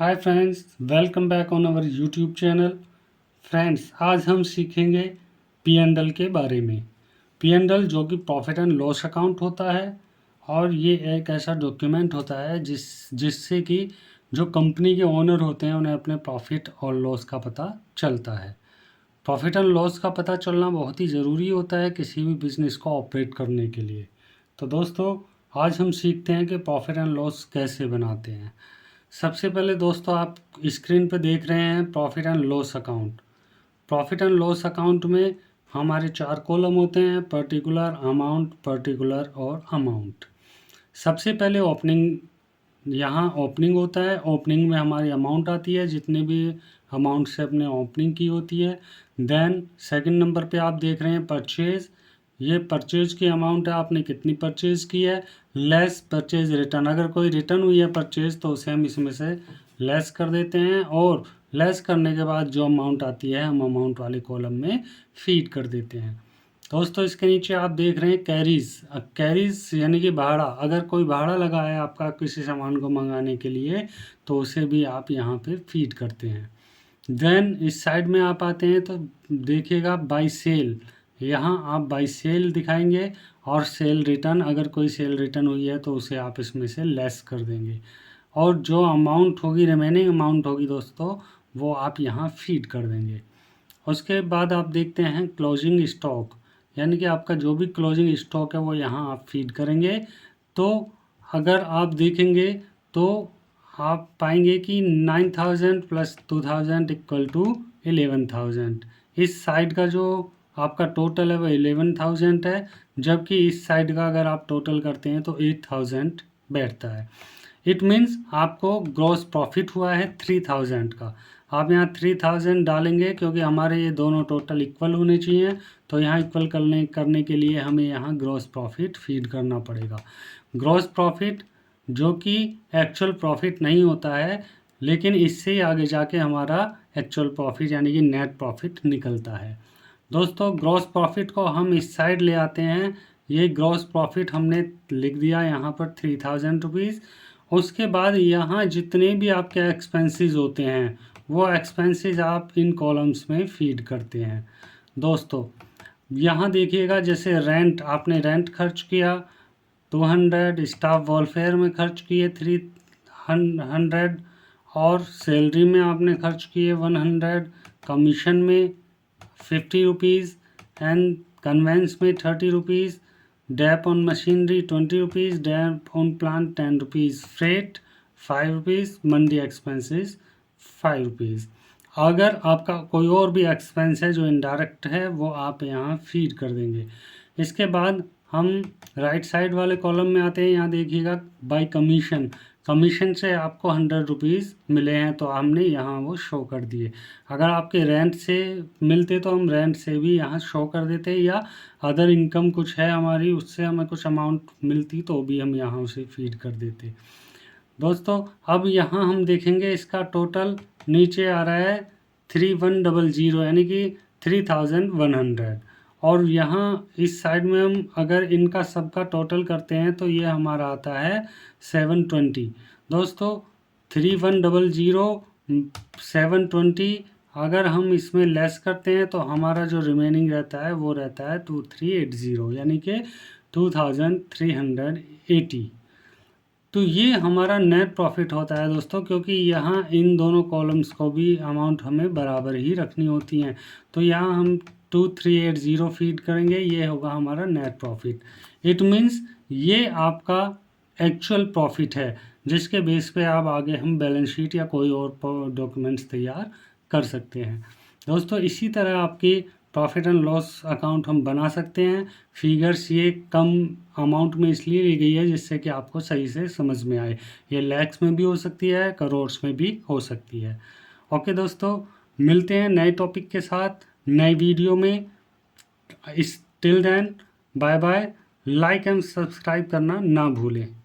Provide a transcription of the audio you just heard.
Hi friends, welcome back on our YouTube channel. Friends, आज हम सीखेंगे P&L के बारे में। P&L जो कि प्रॉफिट एंड लॉस अकाउंट होता है, और ये एक ऐसा डॉक्यूमेंट होता है जिससे कि जो कंपनी के ओनर होते हैं उन्हें अपने प्रॉफिट और लॉस का पता चलता है। प्रॉफिट एंड लॉस का पता चलना बहुत ही ज़रूरी होता है किसी भी बिजनेस को ऑपरेट करने के लिए। तो दोस्तों, आज हम सीखते हैं कि प्रॉफिट एंड लॉस कैसे बनाते हैं। सबसे पहले दोस्तों, आप स्क्रीन पे देख रहे हैं profit and loss account. Profit and loss account में हमारे 4 कॉलम होते हैं: पर्टिकुलर, अमाउंट, पर्टिकुलर और अमाउंट। सबसे पहले ओपनिंग, यहाँ ओपनिंग होता है। ओपनिंग में हमारी अमाउंट आती है, जितने भी अमाउंट से अपने ओपनिंग की होती है। देन सेकंड नंबर पे आप देख रहे हैं परचेज। ये परचेज की अमाउंट है, आपने कितनी परचेज की है। लेस परचेज रिटर्न, अगर कोई रिटर्न हुई है परचेज तो उसे हम इसमें से लेस कर देते हैं, और लेस करने के बाद जो अमाउंट आती है हम अमाउंट वाले कॉलम में फीड कर देते हैं। दोस्तों, इसके नीचे आप देख रहे हैं कैरीज। कैरीज यानी कि भाड़ा। अगर कोई भाड़ा लगा है आपका किसी सामान को मंगाने के लिए तो उसे भी आप यहाँ पे फीड करते हैं। देन इस साइड में आप आते हैं तो देखिएगा बाई सेल। यहाँ आप बाई सेल दिखाएंगे, और सेल रिटर्न, अगर कोई सेल रिटर्न हुई है तो उसे आप इसमें से लेस कर देंगे, और जो अमाउंट होगी, रिमेनिंग अमाउंट होगी दोस्तों, वो आप यहाँ फीड कर देंगे। उसके बाद आप देखते हैं क्लोजिंग स्टॉक, यानी कि आपका जो भी क्लोजिंग स्टॉक है वो यहाँ आप फीड करेंगे। तो अगर आप देखेंगे तो आप पाएंगे कि 9,000 प्लस 2,000 इक्वल टू 11,000। इस साइड का जो आपका टोटल है वो 11,000 है, जबकि इस साइड का अगर आप टोटल करते हैं तो 8,000 बैठता है। इट मीन्स आपको ग्रॉस प्रॉफिट हुआ है 3,000 का। आप यहाँ 3,000 डालेंगे, क्योंकि हमारे ये दोनों टोटल इक्वल होने चाहिए। तो यहाँ इक्वल करने के लिए हमें यहाँ ग्रॉस प्रॉफिट फीड करना पड़ेगा। ग्रॉस प्रॉफिट जो कि एक्चुअल प्रॉफिट नहीं होता है, लेकिन इससे ही आगे जाके हमारा एक्चुअल प्रॉफिट यानी कि नेट प्रॉफिट निकलता है। दोस्तों, ग्रॉस प्रॉफिट को हम इस साइड ले आते हैं। ये ग्रॉस प्रॉफिट हमने लिख दिया यहाँ पर 3,000 रुपीज़। उसके बाद यहाँ जितने भी आपके एक्सपेंसेस होते हैं वो एक्सपेंसेस आप इन कॉलम्स में फीड करते हैं। दोस्तों, यहाँ देखिएगा, जैसे रेंट, आपने रेंट खर्च किया 200, स्टाफ वेलफेयर में खर्च किए 300, और सैलरी में आपने खर्च किए 100, कमीशन में 50 रुपीज़, एंड कन्वेंस में 30 rupees, dep on machinery 20 rupees, dep on plant 10 rupees, freight 5 rupees, mandi expenses 5 rupees. अगर आपका कोई और भी एक्सपेंस है जो इनडायरेक्ट है वो आप यहाँ फीड कर देंगे। इसके बाद हम राइट साइड वाले कॉलम में आते हैं। यहाँ देखिएगा बाय कमीशन। कमीशन से आपको 100 रुपीज़ मिले हैं तो हमने यहाँ वो शो कर दिए। अगर आपके रेंट से मिलते तो हम रेंट से भी यहाँ शो कर देते, या अदर इनकम कुछ है हमारी, उससे हमें कुछ अमाउंट मिलती तो भी हम यहाँ उसे फीड कर देते। दोस्तों, अब यहाँ हम देखेंगे इसका टोटल नीचे आ रहा है 3100, यानी कि 3,100, और यहाँ इस साइड में हम अगर इनका सबका टोटल करते हैं तो ये हमारा आता है 720। दोस्तों, 3100 720 अगर हम इसमें लेस करते हैं तो हमारा जो रिमेनिंग रहता है वो रहता है 2380, यानी कि 2380। तो ये हमारा नेट प्रॉफिट होता है दोस्तों, क्योंकि यहाँ इन दोनों कॉलम्स को भी अमाउंट हमें बराबर ही रखनी होती हैं। तो यहाँ हम 2380 फीड करेंगे, ये होगा हमारा नेट प्रॉफिट। इट मीन्स ये आपका एक्चुअल प्रॉफिट है, जिसके बेस पे आप आगे हम बैलेंस शीट या कोई और डॉक्यूमेंट्स तैयार कर सकते हैं। दोस्तों, इसी तरह आपकी प्रॉफिट एंड लॉस अकाउंट हम बना सकते हैं। फिगर्स ये कम अमाउंट में इसलिए ली गई है जिससे कि आपको सही से समझ में आए। ये लैक्स में भी हो सकती है, करोड़्स में भी हो सकती है। ओके दोस्तों, मिलते हैं नए टॉपिक के साथ नई वीडियो में। Till then, bye bye. Like and subscribe करना ना भूलें।